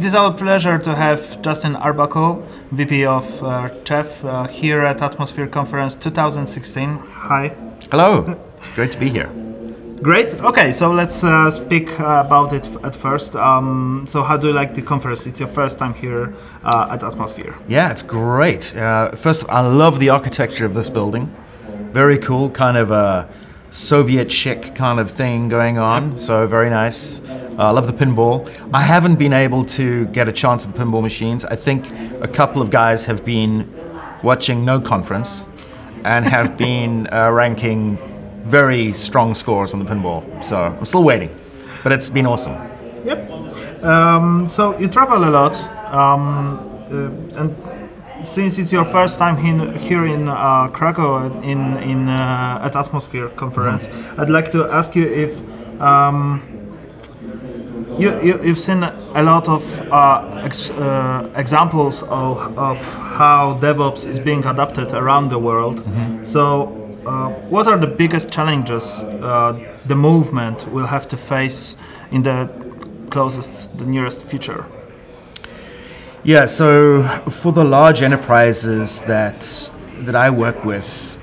is our pleasure to have Justin Arbuckle, VP of Chef, here at Atmosphere Conference 2016. Hi. Hello. It's great to be here. Great. Okay, so let's speak about it at first. So how do you like the conference? It's your first time here at Atmosphere. Yeah, it's great. First, I love the architecture of this building. Very cool, kind of a Soviet chic kind of thing going on. Yep. So very nice. I love the pinball. I haven't been able to get a chance at the pinball machines. I think a couple of guys have been watching no conference and have been ranking very strong scores on the pinball. So I'm still waiting, but it's been awesome. Yep. So you travel a lot, and since it's your first time here in Krakow at Atmosphere Conference, I'd like to ask you if you've seen a lot of examples of how DevOps is being adopted around the world. So what are the biggest challenges the movement will have to face in the nearest future? Yeah, so for the large enterprises that I work with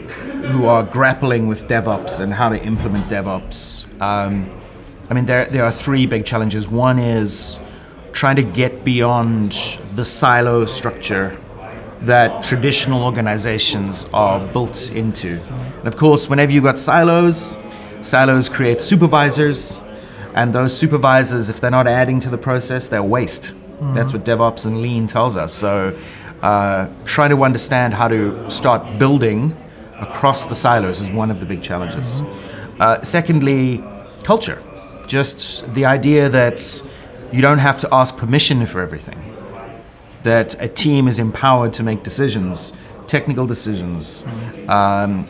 who are grappling with DevOps and how to implement DevOps, I mean, there are three big challenges. One is trying to get beyond the silo structure that traditional organizations are built into. And of course, whenever you've got silos create supervisors, and those supervisors, if they're not adding to the process, they're waste. That's what DevOps and Lean tells us. So trying to understand how to start building across the silos is one of the big challenges. Secondly, culture. Just the idea that you don't have to ask permission for everything. That a team is empowered to make decisions, technical decisions,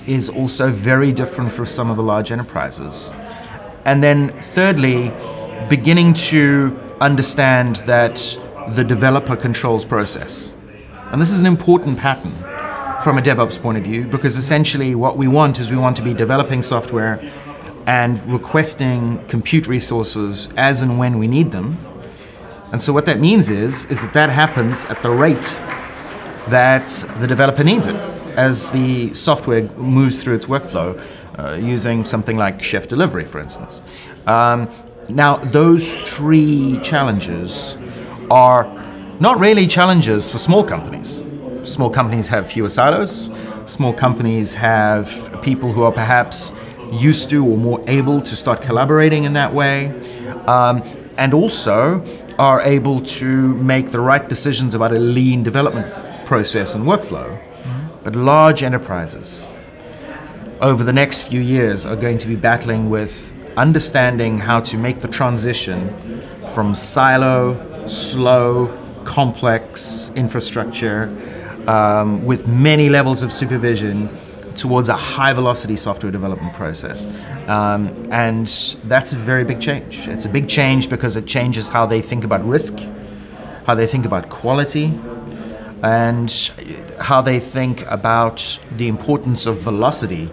is also very different for some of the large enterprises. And then thirdly, beginning to understand that the developer controls process. And this is an important pattern from a DevOps point of view, because essentially what we want is we want to be developing software and requesting compute resources as and when we need them. And so what that means is that happens at the rate that the developer needs it, as the software moves through its workflow, using something like Chef Delivery, for instance. Now, those three challenges are not really challenges for small companies. Small companies have fewer silos. Small companies have people who are perhaps used to or more able to start collaborating in that way, and also are able to make the right decisions about a lean development process and workflow. But large enterprises over the next few years are going to be battling with understanding how to make the transition from silo, slow, complex infrastructure with many levels of supervision towards a high-velocity software development process. And that's a very big change. It's a big change because it changes how they think about risk, how they think about quality, and how they think about the importance of velocity,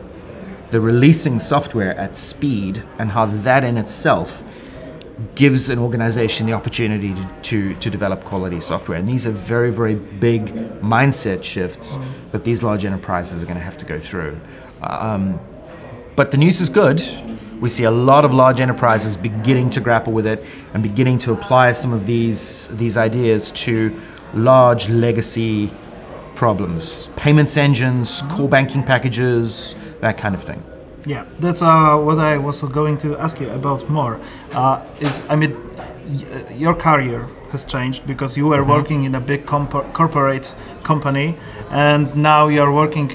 the releasing software at speed, and how that in itself gives an organization the opportunity to develop quality software. And these are very, very big mindset shifts that these large enterprises are going to have to go through. But the news is good. We see a lot of large enterprises beginning to grapple with it and beginning to apply some of these ideas to large legacy problems. Payments engines, core banking packages, that kind of thing. Yeah, that's what I was going to ask you about more. Your career has changed because you were working in a big corporate company, and now you're working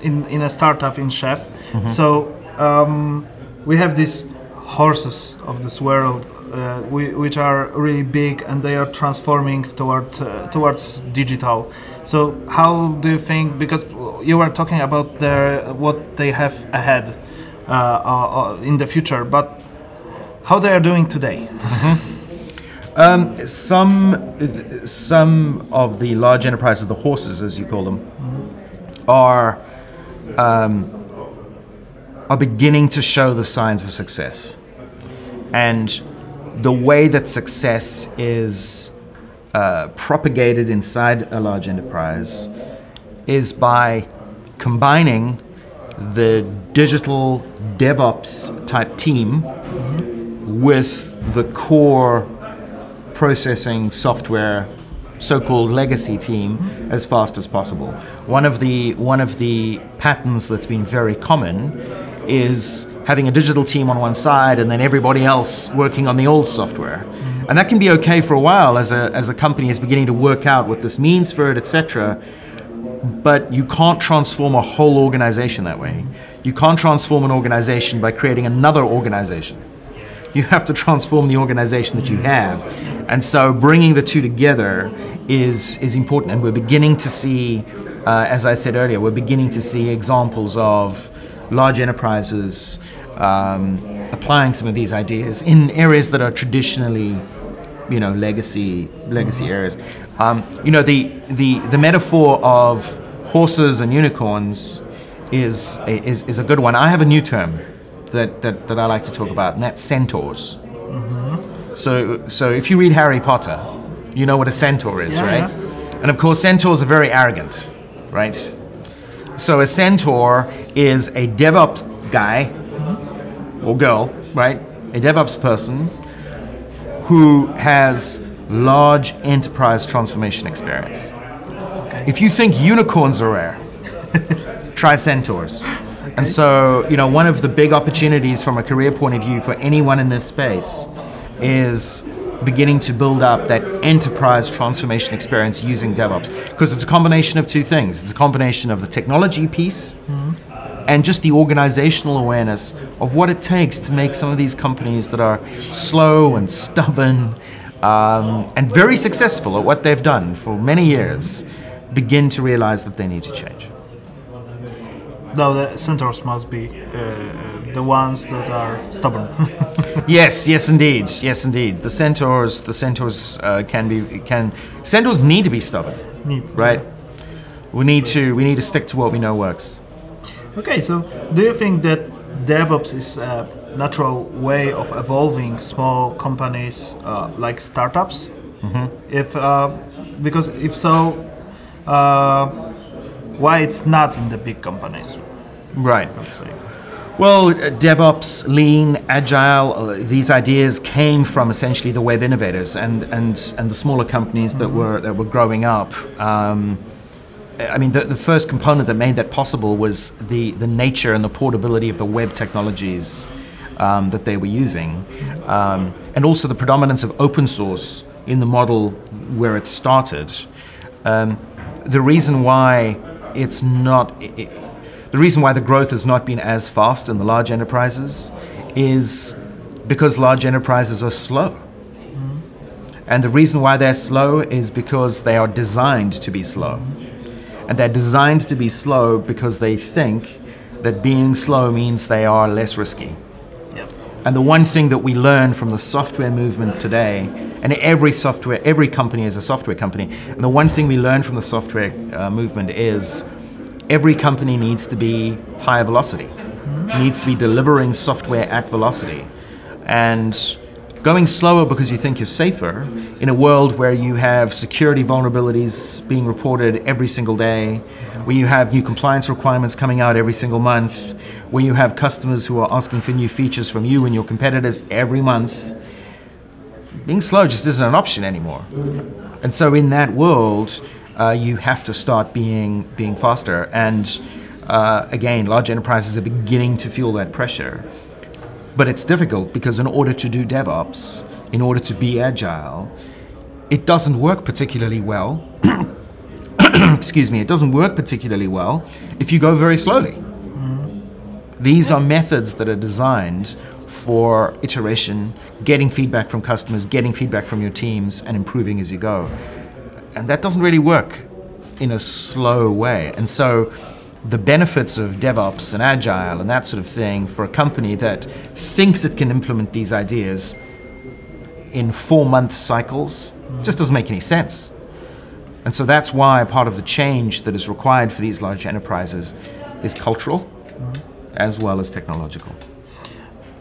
in a startup in Chef. So we have these horses of this world, which are really big, and they are transforming towards digital. So how do you think, because you were talking about what they have ahead in the future, but how they are doing today? Some of the large enterprises, the horses as you call them, are beginning to show the signs of success. And the way that success is propagated inside a large enterprise is by combining the digital DevOps type team with the core processing software, so-called legacy team, as fast as possible. One of the patterns that's been very common is having a digital team on one side and then everybody else working on the old software. And that can be okay for a while as a company is beginning to work out what this means for it, etc. But you can't transform a whole organization that way. You can't transform an organization by creating another organization. You have to transform the organization that you have. And so bringing the two together is important. And we're beginning to see, as I said earlier, we're beginning to see examples of large enterprises applying some of these ideas in areas that are traditionally, legacy areas. The metaphor of horses and unicorns is a good one. I have a new term that I like to talk about, and that's centaurs. So if you read Harry Potter, you know what a centaur is, right? Yeah. And of course, centaurs are very arrogant, right? So a centaur is a DevOps guy or girl, right? A DevOps person who has large enterprise transformation experience. Okay. If you think unicorns are rare, try centaurs. Okay. And so, one of the big opportunities from a career point of view for anyone in this space is beginning to build up that enterprise transformation experience using DevOps. Because it's a combination of two things. It's a combination of the technology piece and just the organizational awareness of what it takes to make some of these companies that are slow and stubborn and very successful at what they've done for many years begin to realize that they need to change. Though the centaurs must be the ones that are stubborn. Yes, indeed. The centaurs centaurs need to be stubborn. Right? Yeah. We need to stick to what we know works. Okay, so do you think that DevOps is a natural way of evolving small companies like startups? Because if so, why it's not in the big companies? Right. Let's say. Well, DevOps, Lean, Agile, these ideas came from essentially the web innovators and the smaller companies that were growing up. The first component that made that possible was the nature and the portability of the web technologies that they were using, and also the predominance of open source in the model where it started. The reason why the growth has not been as fast in the large enterprises is because large enterprises are slow. And the reason why they're slow is because they are designed to be slow. And they're designed to be slow because they think that being slow means they are less risky. Yep. And the one thing that we learn from the software movement today, and every company is a software company, and the one thing we learn from the software movement is every company needs to be higher velocity. It needs to be delivering software at velocity. And going slower because you think you're safer in a world where you have security vulnerabilities being reported every single day, where you have new compliance requirements coming out every single month, where you have customers who are asking for new features from you and your competitors every month, being slow just isn't an option anymore. And so in that world, you have to start being faster. And again, large enterprises are beginning to feel that pressure. But it's difficult because in order to do DevOps, in order to be agile, it doesn't work particularly well. Excuse me, it doesn't work particularly well if you go very slowly. These are methods that are designed for iteration, getting feedback from customers, getting feedback from your teams, and improving as you go. And that doesn't really work in a slow way. And so the benefits of DevOps and Agile and that sort of thing for a company that thinks it can implement these ideas in 4-month cycles just doesn't make any sense. And so that's why part of the change that is required for these large enterprises is cultural as well as technological.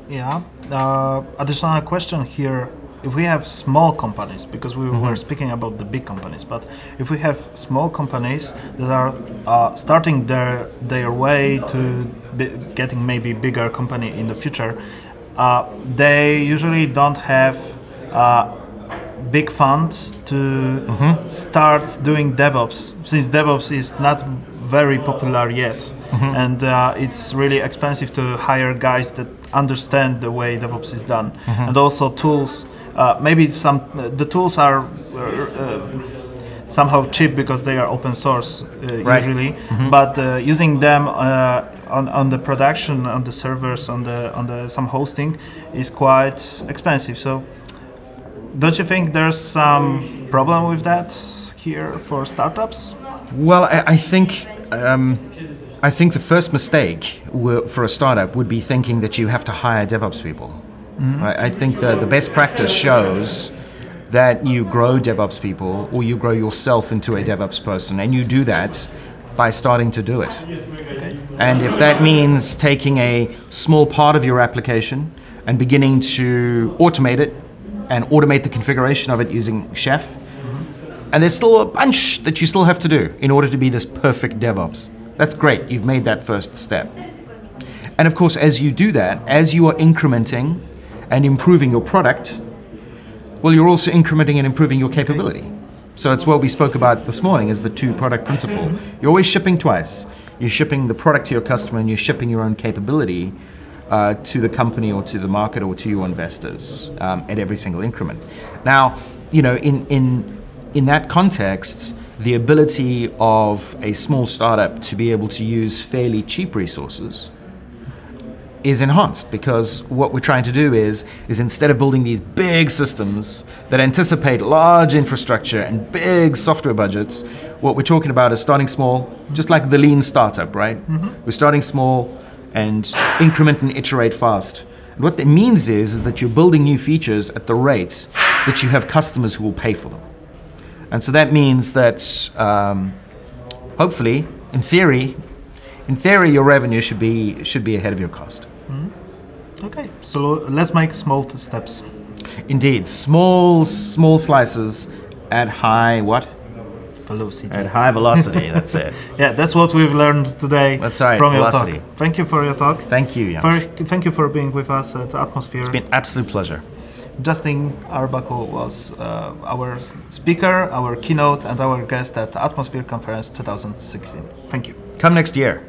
Yeah. Additional question here. if we have small companies, because we were speaking about the big companies, but if we have small companies that are starting their way to getting maybe bigger company in the future, they usually don't have big funds to start doing DevOps, since DevOps is not very popular yet, and it's really expensive to hire guys that understand the way DevOps is done, and also tools. Maybe the tools are somehow cheap because they are open source usually, but using them on the production, on the servers, on the some hosting is quite expensive. So, don't you think there's some problem with that here for startups? Well, I think the first mistake for a startup would be thinking that you have to hire DevOps people. I think the best practice shows that you grow DevOps people, or you grow yourself into a DevOps person, and you do that by starting to do it. Okay. And if that means taking a small part of your application and beginning to automate it, and automate the configuration of it using Chef, and there's still a bunch that you still have to do in order to be this perfect DevOps. That's great, you've made that first step. And of course, as you do that, as you are incrementing and improving your product, well, you're also incrementing and improving your capability. So it's what we spoke about this morning, is the two-product principle. You're always shipping twice. You're shipping the product to your customer, and you're shipping your own capability to the company or to the market or to your investors at every single increment. Now, you know, in that context, the ability of a small startup to be able to use fairly cheap resources is enhanced, because what we're trying to do is instead of building these big systems that anticipate large infrastructure and big software budgets, what we're talking about is starting small, just like the lean startup, right? We're starting small and increment and iterate fast. And what that means is that you're building new features at the rates that you have customers who will pay for them. And so that means that hopefully, in theory, your revenue should be ahead of your cost. Okay, so let's make small steps. Indeed, small slices at high what? Velocity. At high velocity, that's it. Yeah, that's what we've learned today from velocity. Your talk. Thank you for your talk. Thank you. Thank you for being with us at Atmosphere. It's been an absolute pleasure. Justin Arbuckle was our speaker, our keynote, and our guest at Atmosphere Conference 2016. Thank you. Come next year.